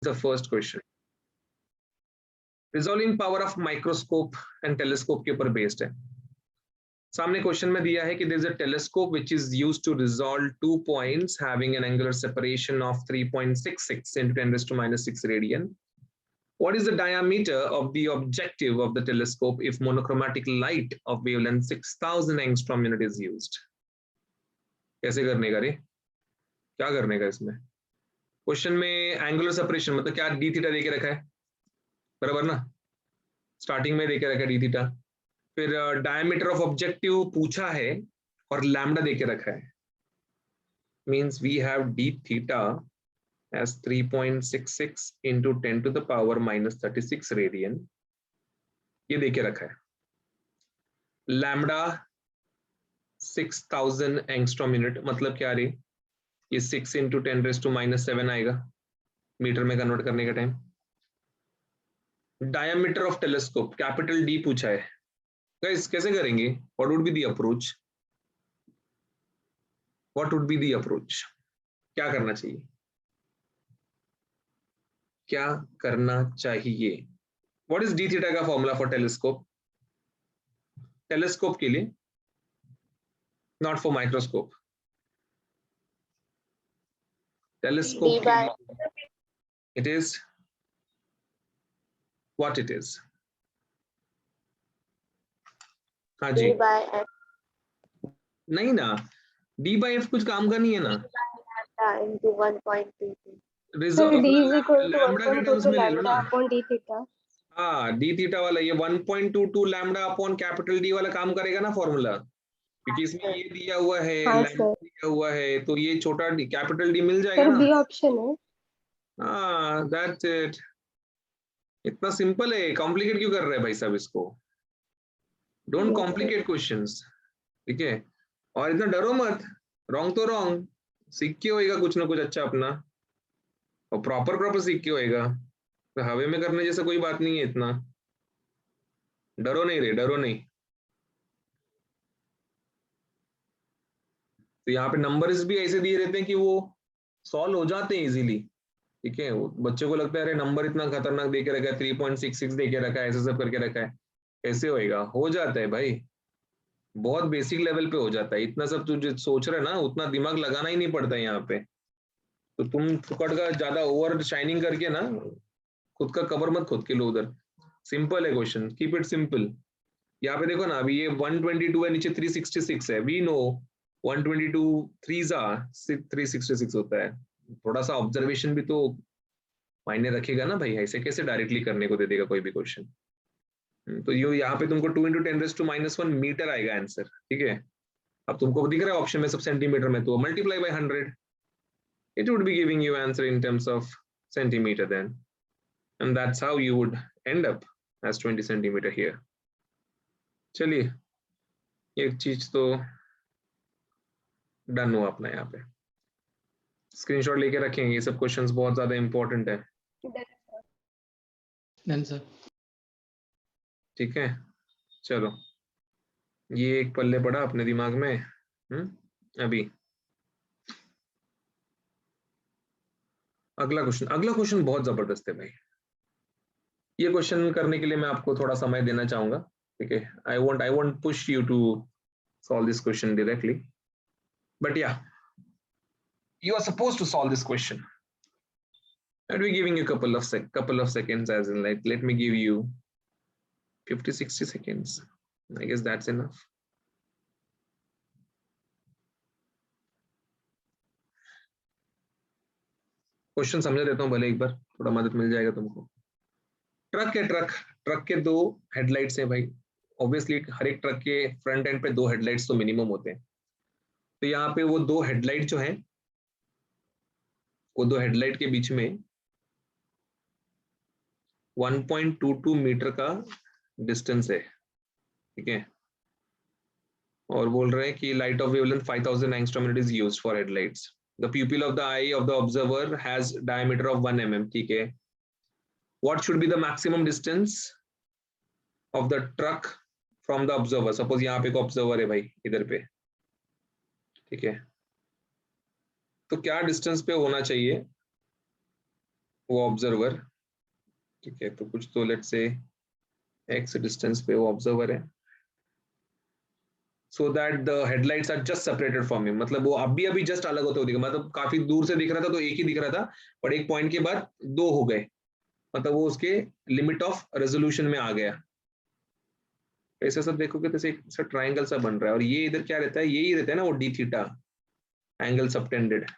the first question. Resolving power of microscope and telescope के ऊपर based है. सामने क्वेश्चन में दिया है कि there is a telescope which is used to resolve 2 points having an angular separation of 3.66 into 10 raised to minus 6 radian. What is the diameter of the objective of the telescope if monochromatic light of wavelength 6000 angstrom unit is used? कैसे करने का रे? क्या करने का इसमें? Question में angular separation मतलब क्या डी थीटा देके रखा है, बराबर ना, स्टार्टिंग में देके रखा है डी थीटा, फिर डायमीटर ऑफ ऑब्जेक्टिव पूछा है और लैम्डा देके रखा है, means we have d theta as 3.66 into 10 to the power minus 36 radian, ये देके रखा है. लैम्डा 6000 एंगस्ट्रॉम यूनिट मतलब क्या रे, ये 6 into 10 raised to minus 7 आएगा मीटर में कन्वर्ट करने का time. Diameter of telescope capital D पूछा है. गाइस कैसे करेंगे? What would be the approach? What would be the approach? क्या करना चाहिए? क्या करना चाहिए? व्हाट इज डी थीटा का फॉर्मूला फॉर टेलीस्कोप? टेलीस्कोप के लिए, नॉट फॉर माइक्रोस्कोप. टेलीस्कोप के लिए it is what it is. हाँ जी, नहीं ना, डी बाई एफ कुछ काम का नहीं है ना. लैम्डा के टर्म्स में ले लो ना. हाँ, डी थीटा वाला ये 1.22 लैम्डा अपॉन कैपिटल डी वाला काम करेगा ना फॉर्मूला, क्योंकि इसमें ये दिया हुआ है, लैम्डा दिया हुआ है, तो ये छोटा डी कैपिटल डी मिल जाएगा ना. बी ऑप्शन है. हाँ, दैट्स इट. इतना सिंपल है, कॉम्प्लिकेट क्यों कर रहे हैं भाई साहब इसको? डोंट कॉम्प्लिकेट क्वेश्चंस, ठीक है? और इतना डरो मत, रॉन्ग तो रॉन्ग, सीख के होएगा कुछ ना कुछ अच्छा अपना, और प्रॉपर सीख के होएगा. तो हवे में करने जैसा कोई बात नहीं है, इतना डरो नहीं रे, डरो नहीं. तो यहाँ पे नंबर्स भी ऐसे दिए रहते हैं कि वो सॉल्व हो जाते हैं इजीली, ठीक है? बच्चों को लगता है अरे नंबर इतना खतरनाक दे के रखा है, 3.66 दे के रखा है, ऐसे सब करके रखा है, कैसे होएगा? हो जाता है भाई, बहुत बेसिक लेवल पे हो जाता है. इतना सब तू जो सोच रहा है ना, उतना दिमाग लगाना ही नहीं पड़ता है यहाँ पे. तो तुम फुकट का ज्यादा ओवर शाइनिंग करके ना खुद का कवर मत खुद के लो उधर. सिंपल है क्वेश्चन, कीप इट सिंपल. यहाँ पे देखो ना, अभी ये 122 है, नीचे 366 है. वी नो 122 366 होता है. थोड़ा सा ऑब्जर्वेशन भी तो मायने रखेगा ना भाई, ऐसे कैसे डायरेक्टली करने को दे देगा कोई भी क्वेश्चन. तो ये यहाँ पे तुमको 2 into 10 raised to minus 1 metre आएगा आंसर, ठीक है? अब तुमको दिख रहा है ऑप्शन में सब सेंटीमीटर में, तो multiply by 100, it would be giving you answer in terms of centimeter then, and that's how you would end up as 20 centimeter here. चलिए, एक चीज तो डन हुआ अपना. यहाँ पे स्क्रीनशॉट लेके रखेंगे, ये सब क्वेश्चंस बहुत ज्यादा इंपॉर्टेंट है. Done sir. ठीक है, चलो ये एक पल्ले पड़ा अपने दिमाग में. अभी अगला क्वेश्चन बहुत जबरदस्त है भाई. ये क्वेश्चन करने के लिए मैं आपको थोड़ा समय देना चाहूंगा, ठीक है? I won't push you to solve this question directly, but या you are supposed to solve this question. I'll be giving you a couple of seconds, as in like let me give you 50-60 seconds. I guess that's enough. Question समझा देता हूँ भले एक बार, थोड़ा मदद मिल जाएगा तुमको. ट्रक है, ट्रक के 2 हेडलाइट्स हैं भाई. ऑब्वियसली हर एक ट्रक के फ्रंट एंड पे 2 हेडलाइट्स तो मिनिमम होते हैं. तो यहाँ पे वो 2 हेडलाइट जो है, वो 2 हेडलाइट के बीच में 1.22 मीटर का डिस्टेंस है, ठीक है? और बोल रहे हैं कि light of wavelength 5000 angstrom unit is used for headlights. The प्यूपिल of the I of the observer has diameter of 1 mm, ठीक है? What should be the maximum distance of the truck from the observer? Suppose यहाँ पे एक observer है भाई, इधर पे, ठीक है? तो क्या डिस्टेंस पे होना चाहिए वो ऑब्जर्वर, ठीक है, तो कुछ तो लेट्स से x डिस्टेंस पे वो ऑब्जर्वर है, so that the headlights are just separated from him, मतलब वो अभी अभी जस्ट अलग होते हुए दिखा, मतलब काफी दूर से दिख रहा था तो एक ही दिख रहा था, पर एक पॉइंट के बाद दो हो गए, मतलब वो उसके लिमिट ऑफ रेजोल्यूशन में आ गया। ऐसा सब देखोगे तो एक सा ट्राइंगल सा बन रहा है, और ये इधर क्या रहता है, यही रहता है ना वो डी थीटा, एंगल सबटेंडेड।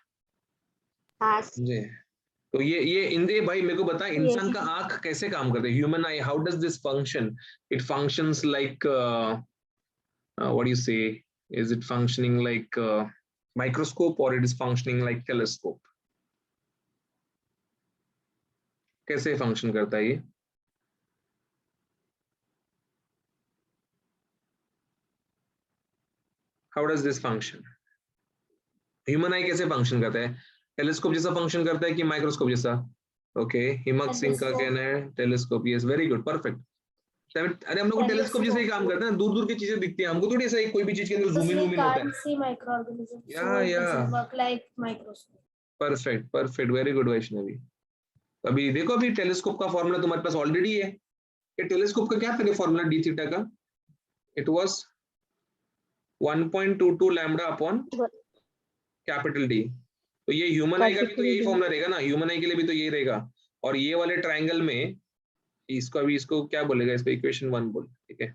हाँ समझे? तो ये इंद्रिय भाई मेरे को बता, इंसान yes. का आंख कैसे काम करता है, human I, how does this function? It functions like what do you say? Is it functioning like a microscope or it is functioning like telescope? कैसे फंक्शन करता है ये? How does this function? Human आई कैसे function करता है? Telescope जैसा function करता है कि माइक्रोस्कोप जैसा? ओके, हिमक सिंह का कहना है telescope, yes very good perfect. अरे हम लोग को टेलीस्कोप जैसे ही काम करता है ना, दूर दूर की चीजें दिखती हैं हमको, थोड़ी ऐसा कोई भी चीज के अंदर जूम इन होता है। See microorganisms, या so it या doesn't work like microscope. Perfect perfect, very good Vaishnavi. अभी देखो, अभी टेलीस्कोप का फॉर्मूला तुम्हारे पास ऑलरेडी है। ये टेलीस्कोप का क्या था फॉर्मूला डी थीटा का? It was 1.22 lambda upon capital D. तो ये ह्यूमन आई का भी तो यही फॉर्मूला रहेगा ना, ह्यूमन आई के लिए भी तो यही रहेगा। और ये वाले ट्राइंगल में इसको अभी इसको क्या बोलेगा, इसको इक्वेशन 1 बोल, ठीक है।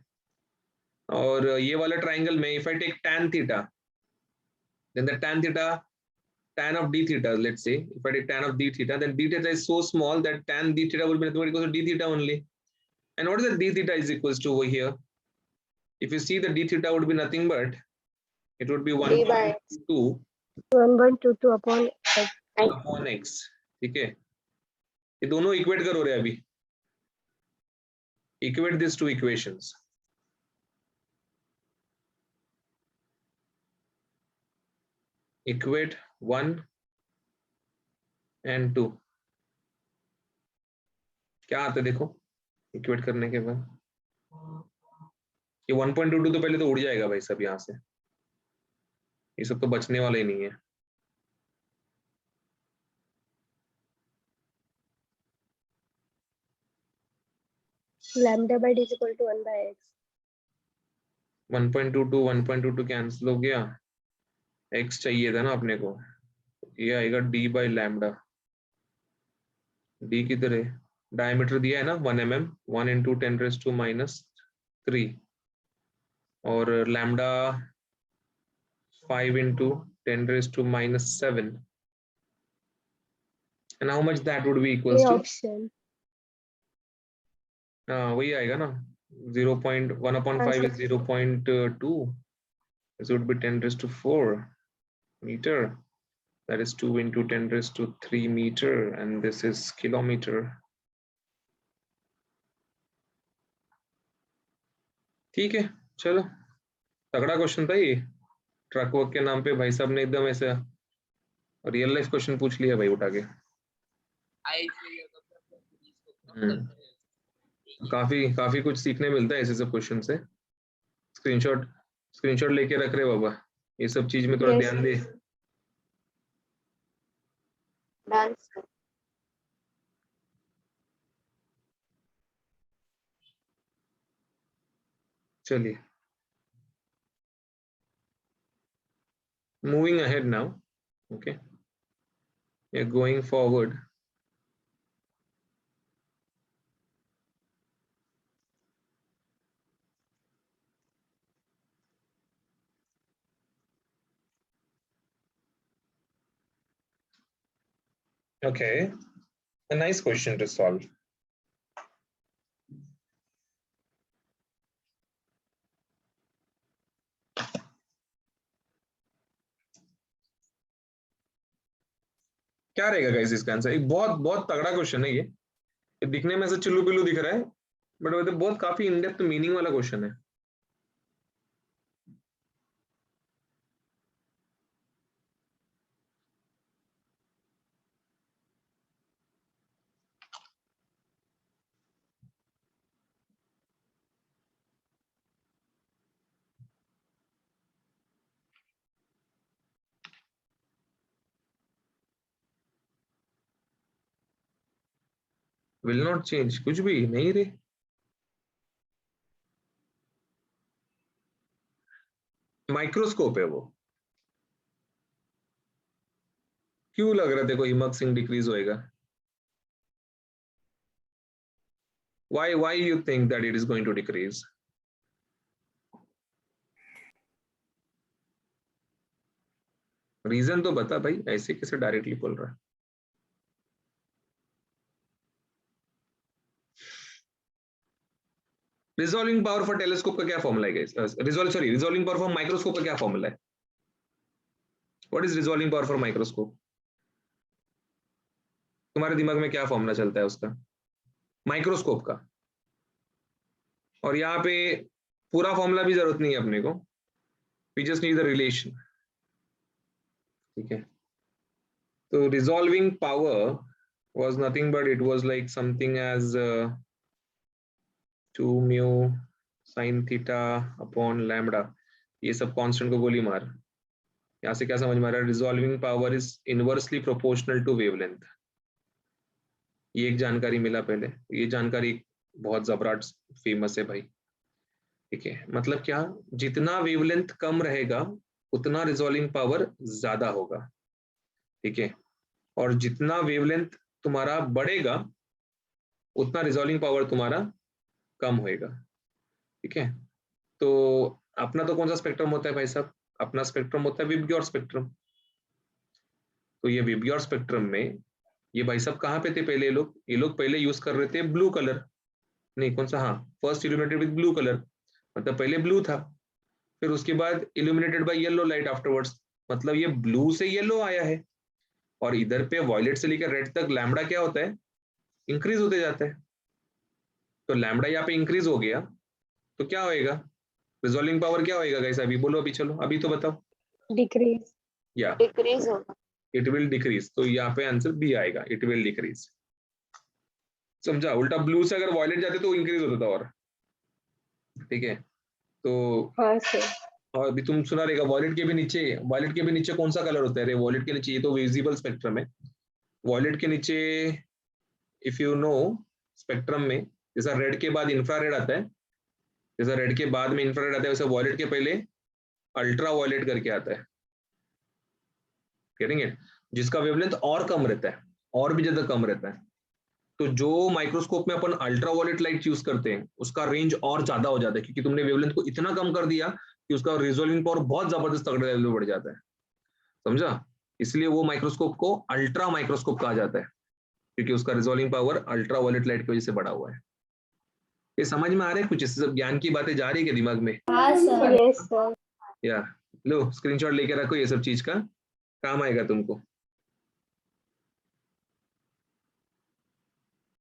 और ये वाला ट्राइंगल में if I take tan theta, then the tan of d theta, let's say if I take tan of d theta, then d theta is so small that tan d theta would be nothing but equals to d theta only. And what is the d theta is equals to over here? If you see, the d theta would be nothing but it would be 1.22 1.22 upon x, ठीक है। ये दोनों equate करो रे अभी, equate these two equations. Equate 1 and 2, क्या आता है देखो इक्वेट करने के बाद। ये 1.22 तो पहले तो उड़ जाएगा भाई सब यहाँ से, ये सब तो बचने वाला ही नहीं है। lambda by d is equal to 1 by x. 1.22 cancel हो गया, x चाहिए था ना अपने को, ये आएगा d बाई लैम्डा। d किधर है? डायमीटर दिया है ना 1 mm, 1 इंटू 10⁻³ और lambda 5 into 10⁻⁷, and how much that would be equals to? Option. वही आएगा ना, 0.1/5 is 0.2, this would be 10⁻⁴ meter, that is 2 into 10⁻³ meter, and this is kilometer. ठीक है, चलो, तगड़ा क्वेश्चन था ये, ट्रक वर्क के नाम पे भाई साहब ने एकदम ऐसा रियल लाइफ क्वेश्चन पूछ लिया भाई उठा के। काफी काफी कुछ सीखने मिलता है ऐसे सब क्वेश्चन से। स्क्रीनशॉट स्क्रीनशॉट लेके रख रहे बाबा, ये सब चीज में थोड़ा ध्यान दे। चलिए, moving ahead now, okay, we are going forward. Okay, a nice question to solve. क्या रहेगा गाइस इसका आंसर? एक बहुत बहुत तगड़ा क्वेश्चन है ये दिखने में ऐसा चिल्लू पिल्लू दिख रहा है, बट वो तो बहुत काफी इन डेप्थ मीनिंग वाला क्वेश्चन है। विल नॉट चेंज, कुछ भी नहीं रे। माइक्रोस्कोप है वो। क्यों लग रहा था कोई हिमक सिंह डिक्रीज होएगा? why you think that it is going to decrease? Reason तो बता भाई, ऐसे कैसे डायरेक्टली बोल रहा है? रिजॉल्विंग पावर फॉर टेलीस्कोप का क्या फॉर्मूला है guys? Resolving power for microscope का क्या फॉर्मूला है? What is resolving power for microscope? तुम्हारे दिमाग में क्या फॉर्मूला चलता है उसका, माइक्रोस्कोप का? और यहाँ पे पूरा फॉर्मूला भी जरूरत नहीं है अपने को, we just need the relation. ठीक है, तो resolving power was nothing but it was like something as 2 mu sin theta upon lambda। ये सब कांस्टेंट को गोली मार। यहाँ से क्या समझ में आ रहा है? Resolving power is inversely proportional to wavelength. ये एक जानकारी मिला पहले, ये जानकारी बहुत जबरदस्त फेमस है भाई। ठीक है, मतलब क्या, जितना वेवलेंथ कम रहेगा उतना रिजॉल्विंग पावर ज्यादा होगा। ठीक है, और जितना वेवलेंथ तुम्हारा बढ़ेगा उतना रिजॉल्विंग पावर तुम्हारा कम होएगा। ठीक है, तो अपना तो कौन सा स्पेक्ट्रम होता है भाई साहब? अपना स्पेक्ट्रम होता है विबग्योर स्पेक्ट्रम। तो ये विबग्योर स्पेक्ट्रम में ये भाई साहब कहाँ पे थे पहले? ये लोग पहले यूज कर रहे थे ब्लू कलर, नहीं कौन सा, हाँ, first illuminated with blue colour, मतलब पहले ब्लू था, फिर उसके बाद illuminated by yellow light afterwards, मतलब ये ब्लू से येलो आया है। और इधर पे वॉयलेट से लेकर रेड तक लैम्बडा क्या होता है? इंक्रीज होते जाता है। तो लैम्बडा यहाँ पे इंक्रीज हो गया तो क्या होएगा? रिजॉल्विंग पावर क्या होएगा गाइस? अभी बोलो, अभी चलो, अभी तो बताओ। डिक्रीज। या डिक्रीज होगा। इट विल डिक्रीज, तो यहाँ पे आंसर बी आएगा, इट विल डिक्रीज। समझा? उल्टा ब्लू से अगर वॉयलेट जाते तो इंक्रीज होता था और। ठीक है, तो हाँ सर। और अभी तुम सुना रहेगा वॉयलेट के भी नीचे कौन सा कलर होता है रे? वॉयलेट के नीचे, ये तो विजिबल स्पेक्ट्रम है, वॉयलेट के नीचे इफ यू नो स्पेक्ट्रम में, जैसा रेड के बाद इंफ्रारेड आता है, जैसा रेड के बाद में इंफ्रारेड आता है, वैसा वॉयलेट के पहले अल्ट्रा वॉयलेट करके आता है। Getting it? जिसका वेवलेंथ और कम रहता है, और भी ज्यादा कम रहता है। तो जो माइक्रोस्कोप में अपन अल्ट्रा वॉयलेट लाइट यूज करते हैं उसका रेंज और ज्यादा हो जाता है, क्योंकि तुमने वेवलेंथ को इतना कम कर दिया कि उसका रिजोल्विंग पावर बहुत जबरदस्त तगड़े लेवल पे बढ़ जाता है। समझा? इसलिए वो माइक्रोस्कोप को अल्ट्रा माइक्रोस्कोप कहा जाता है, क्योंकि उसका resolving power ultraviolet light की वजह से बढ़ा हुआ है। ये समझ में आ रहा है कुछ? इससे सब ज्ञान की बातें जा रही है दिमाग में? हाँ सर। Yes sir. या लो स्क्रीनशॉट लेके रखो, ये सब चीज का काम आएगा तुमको।